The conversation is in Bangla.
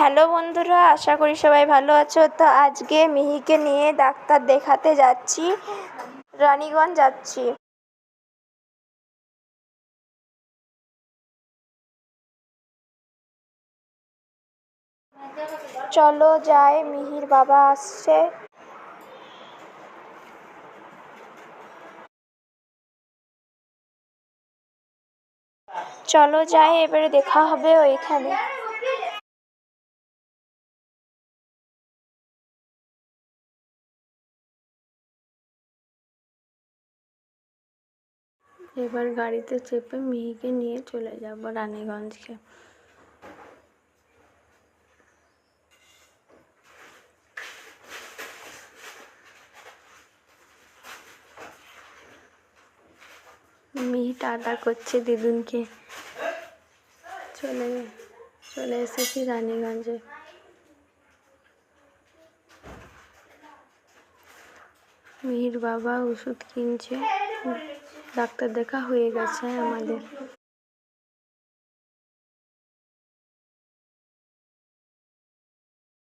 হ্যালো বন্ধুরা, আশা করি সবাই ভালো আছো। তো আজকে মিহিকে নিয়ে ডাক্তার দেখাতে যাচ্ছি, রানীগঞ্জ যাচ্ছি। চলো যাই, মিহির বাবা আসছে। চলো যাই, এবারে দেখা হবে ওইখানে। এবার গাড়িতে চেপে মিহিকে নিয়ে চলে যাব রানীগঞ্জকে। মিহি টাটা করছে দিদুনকে। চলে এসেছি রানীগঞ্জে। মিহির বাবা ওষুধ কিনছে, ডাক্তার দেখা হয়ে গেছে আমাদের।